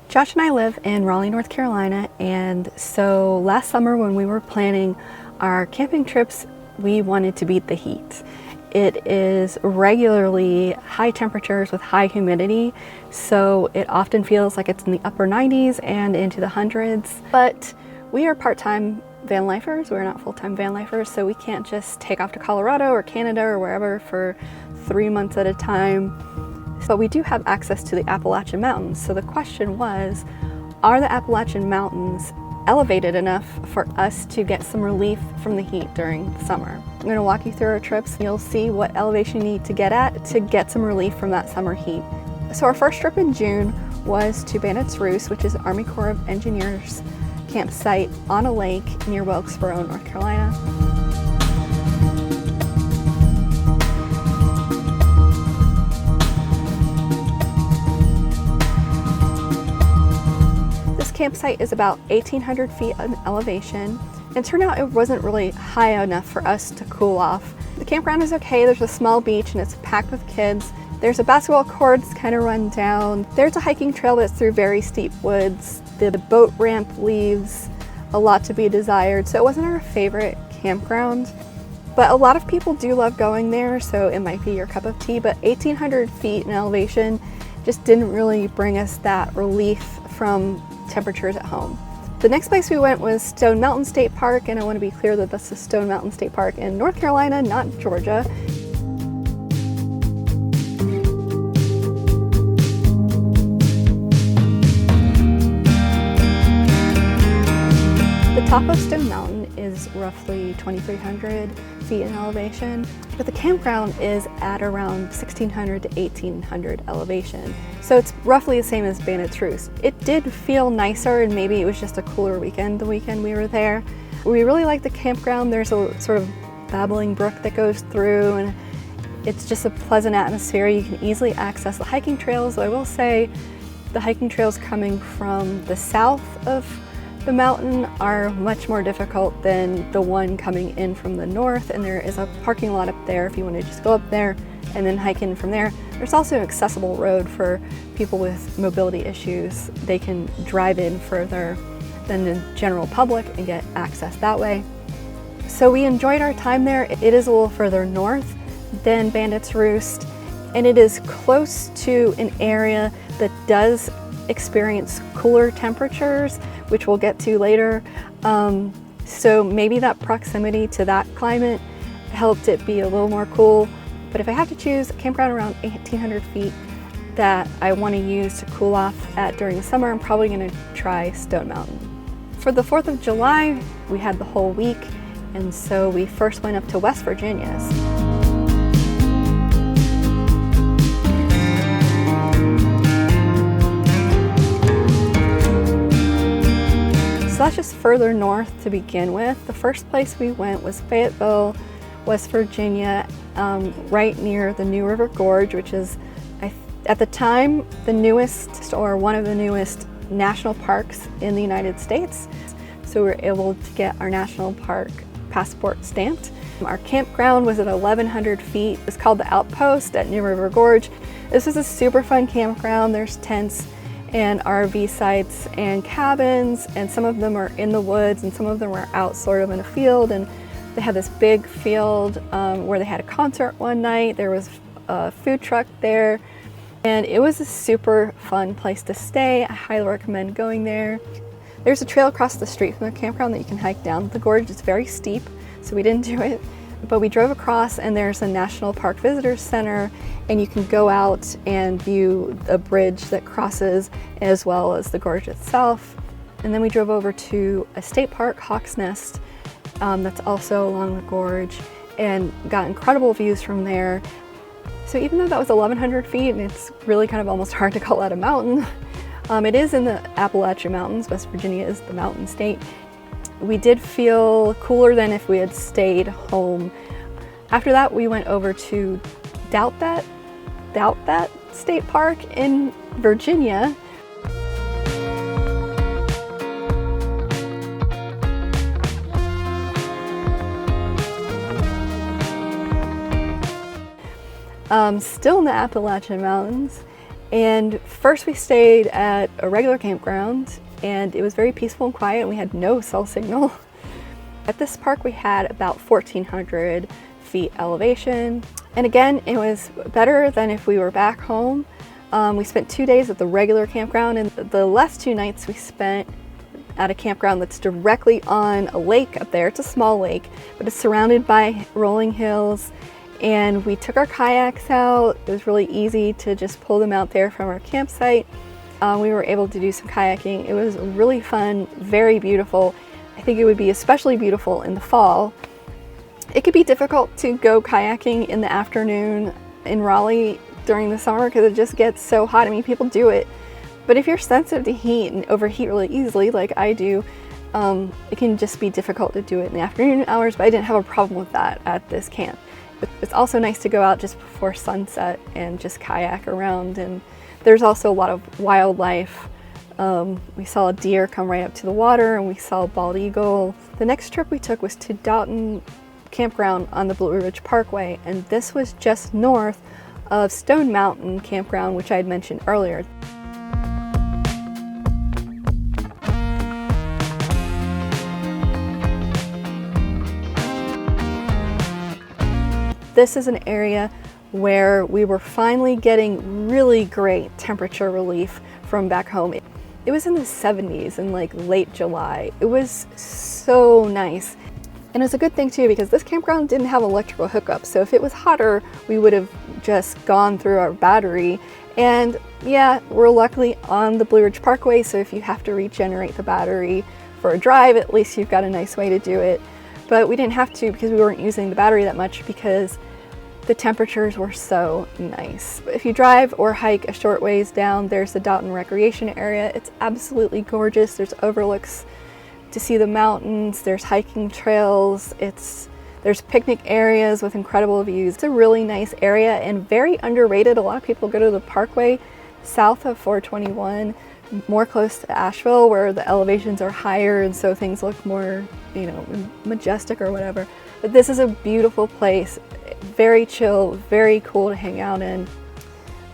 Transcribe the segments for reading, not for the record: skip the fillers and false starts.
Josh and I live in Raleigh, North Carolina, and so last summer when we were planning our camping trips, we wanted to beat the heat. It is regularly high temperatures with high humidity, so it often feels like it's in the upper 90s and into the hundreds. But we are part-time van lifers, we're not full-time van lifers, so we can't just take off to Colorado or Canada or wherever for 3 months at a time. But we do have access to the Appalachian Mountains. So the question was, are the Appalachian Mountains elevated enough for us to get some relief from the heat during the summer? I'm going to walk you through our trips. You'll see what elevation you need to get some relief from that summer heat. So our first trip in June was to Bandit's Roost, which is Army Corps of Engineers campsite on a lake near Wilkesboro, North Carolina. Campsite is about 1,800 feet in elevation, and it turned out it wasn't really high enough for us to cool off. The campground is okay, there's a small beach and it's packed with kids. There's a basketball court that's kind of run down. There's a hiking trail that's through very steep woods. The boat ramp leaves a lot to be desired, so it wasn't our favorite campground. But a lot of people do love going there, so it might be your cup of tea, but 1,800 feet in elevation just didn't really bring us that relief from temperatures at home. The next place we went was Stone Mountain State Park, and I want to be clear that this is Stone Mountain State Park in North Carolina, not Georgia. The top of Stone Mountain is roughly 2,300 feet in elevation, but the campground is at around 1,600 to 1,800 elevation. So it's roughly the same as Bandit's Roost. It did feel nicer, and maybe it was just a cooler weekend the weekend we were there. We really like the campground. There's a sort of babbling brook that goes through, and it's just a pleasant atmosphere. You can easily access the hiking trails. I will say the hiking trails coming from the south of the mountain are much more difficult than the one coming in from the north, and there is a parking lot up there if you want to just go up there and then hike in from there. There's also an accessible road for people with mobility issues. They can drive in further than the general public and get access that way. So we enjoyed our time there. It is a little further north than Bandit's Roost, and it is close to an area that does experience cooler temperatures, which we'll get to later. So maybe that proximity to that climate helped it be a little more cool. But if I have to choose a campground around 1,800 feet that I want to use to cool off at during the summer, I'm probably going to try Stone Mountain. For the 4th of July, we had the whole week, and so we first went up to West Virginia. So that's just further north to begin with. The first place we went was Fayetteville, West Virginia, right near the New River Gorge, which is, at the time, the newest or one of the newest national parks in the United States. So we were able to get our national park passport stamped. Our campground was at 1,100 feet. It's called the Outpost at New River Gorge. This is a super fun campground. There's tents and RV sites and cabins, and some of them are in the woods and some of them are out sort of in a field. And they had this big field where they had a concert one night. There was a food truck there, and it was a super fun place to stay. I highly recommend going there. There's a trail across the street from the campground that you can hike down the gorge. It's very steep, so we didn't do it. But we drove across, and there's a National Park Visitors Center, and you can go out and view a bridge that crosses as well as the gorge itself. And then we drove over to a state park, Hawk's Nest, that's also along the gorge, and got incredible views from there. So even though that was 1,100 feet, and it's really kind of almost hard to call that a mountain, it is in the Appalachian Mountains. West Virginia is the mountain state. We did feel cooler than if we had stayed home. After that, we went over to Doubt That State Park in Virginia. Still in the Appalachian Mountains, And first we stayed at a regular campground, and it was very peaceful and quiet, and we had no cell signal. At this park we had about 1,400 feet elevation. And again, it was better than if we were back home. We spent 2 days at the regular campground, and the last 2 nights we spent at a campground that's directly on a lake up there. It's a small lake, but it's surrounded by rolling hills. And we took our kayaks out. It was really easy to just pull them out there from our campsite. We were able to do some kayaking. It was really fun, very beautiful. I think it would be especially beautiful in the fall. It could be difficult to go kayaking in the afternoon in Raleigh during the summer because it just gets so hot. I mean, people do it, but if you're sensitive to heat and overheat really easily, like I do, it can just be difficult to do it in the afternoon hours, but I didn't have a problem with that at this camp. It's also nice to go out just before sunset and just kayak around, and there's also a lot of wildlife. We saw a deer come right up to the water, and we saw a bald eagle. The next trip we took was to Dalton Campground on the Blue Ridge Parkway, and this was just north of Stone Mountain Campground, which I had mentioned earlier. This is an area where we were finally getting really great temperature relief from back home. It was in the 70s in like late July. It was so nice. And it's a good thing too, because this campground didn't have electrical hookups. So if it was hotter, we would have just gone through our battery. And yeah, we're luckily on the Blue Ridge Parkway. So if you have to regenerate the battery for a drive, at least you've got a nice way to do it. But we didn't have to because we weren't using the battery that much because the temperatures were so nice. If you drive or hike a short ways down, there's the Dalton Recreation Area. It's absolutely gorgeous. There's overlooks to see the mountains, there's hiking trails, there's picnic areas with incredible views. It's a really nice area and very underrated. A lot of people go to the parkway south of 421, more close to Asheville, where the elevations are higher and so things look more, majestic or whatever. But this is a beautiful place, very chill, very cool to hang out in.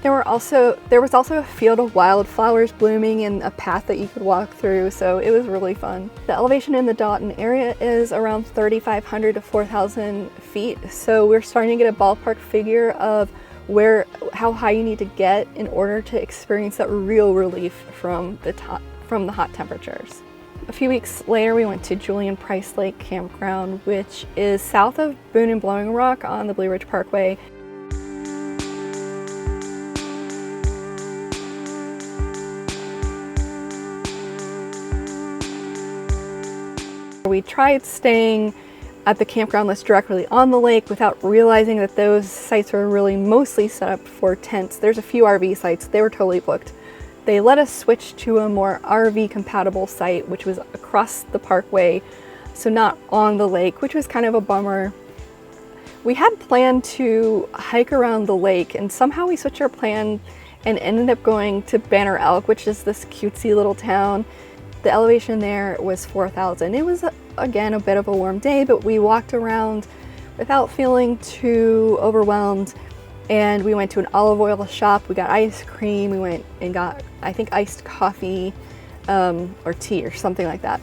There was also a field of wildflowers blooming and a path that you could walk through, so it was really fun. The elevation in the Dalton area is around 3,500 to 4,000 feet, so we're starting to get a ballpark figure of how high you need to get in order to experience that real relief from the hot temperatures. A few weeks later, we went to Julian Price Lake Campground, which is south of Boone and Blowing Rock on the Blue Ridge Parkway. We tried staying at the campground that's directly on the lake without realizing that those sites were really mostly set up for tents. There's a few RV sites, they were totally booked. They let us switch to a more RV compatible site, which was across the parkway, so not on the lake, which was kind of a bummer. We had planned to hike around the lake, and somehow we switched our plan and ended up going to Banner Elk, which is this cutesy little town. The elevation there was 4,000. It was, again, a bit of a warm day, but we walked around without feeling too overwhelmed. And we went to an olive oil shop, we got ice cream, we went and got, I think, iced coffee or tea or something like that.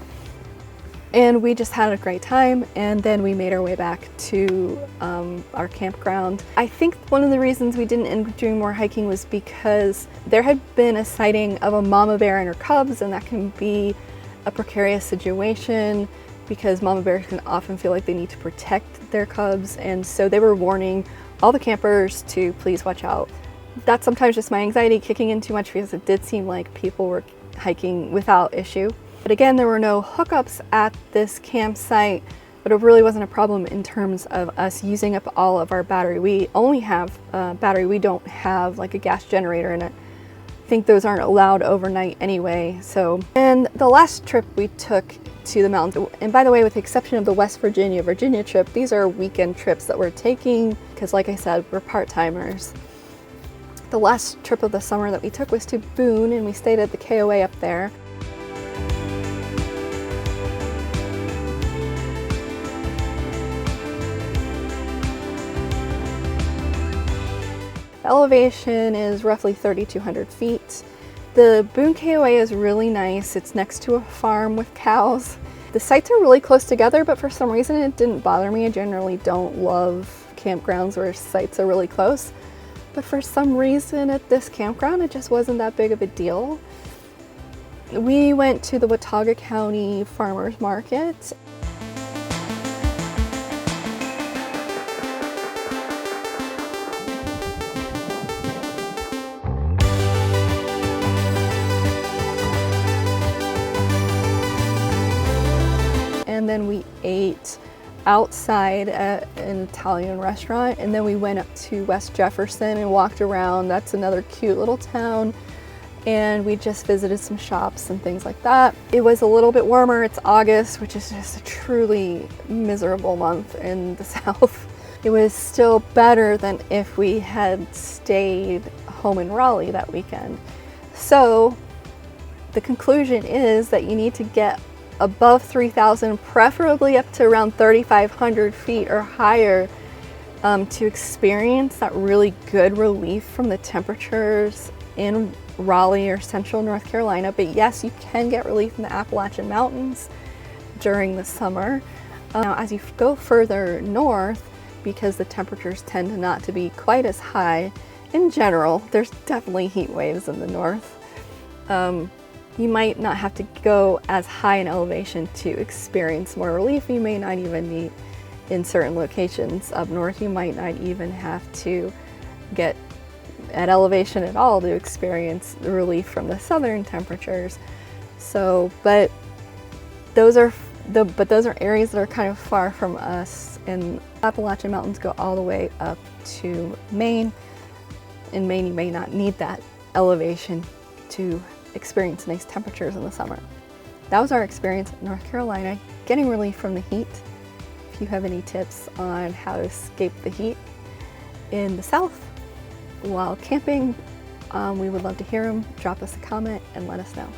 And we just had a great time, and then we made our way back to our campground. I think one of the reasons we didn't end up doing more hiking was because there had been a sighting of a mama bear and her cubs, and that can be a precarious situation because mama bears can often feel like they need to protect their cubs, and so they were warning all the campers to please watch out. That's sometimes just my anxiety kicking in too much because it did seem like people were hiking without issue. But again, there were no hookups at this campsite, but it really wasn't a problem in terms of us using up all of our battery. We only have battery, we don't have like a gas generator in it. I think those aren't allowed overnight anyway. And the last trip we took to the mountains, and by the way, with the exception of the West Virginia trip, these are weekend trips that we're taking because, like I said, we're part-timers. The last trip of the summer that we took was to Boone, and we stayed at the KOA up there. The elevation is roughly 3,200 feet. The Boone KOA is really nice. It's next to a farm with cows. The sites are really close together, but for some reason it didn't bother me. I generally don't love campgrounds where sites are really close. But for some reason at this campground, it just wasn't that big of a deal. We went to the Watauga County Farmers Market. And then we ate outside at an Italian restaurant, and then we went up to West Jefferson and walked around. That's another cute little town, and we just visited some shops and things like that. It was a little bit warmer. It's August, which is just a truly miserable month in the South. It was still better than if we had stayed home in Raleigh that weekend. So the conclusion is that you need to get above 3,000, preferably up to around 3,500 feet or higher, to experience that really good relief from the temperatures in Raleigh or central North Carolina. But yes, you can get relief in the Appalachian Mountains during the summer. Now, as you go further north, because the temperatures tend to not to be quite as high in general, there's definitely heat waves in the north. You might not have to go as high in elevation to experience more relief. You may not even need, in certain locations up north, you might not even have to get at elevation at all to experience the relief from the southern temperatures. So, but those are areas that are kind of far from us, and Appalachian Mountains go all the way up to Maine. In Maine, you may not need that elevation to experience nice temperatures in the summer. That was our experience in North Carolina, getting relief from the heat. If you have any tips on how to escape the heat in the South while camping, we would love to hear them. Drop us a comment and let us know.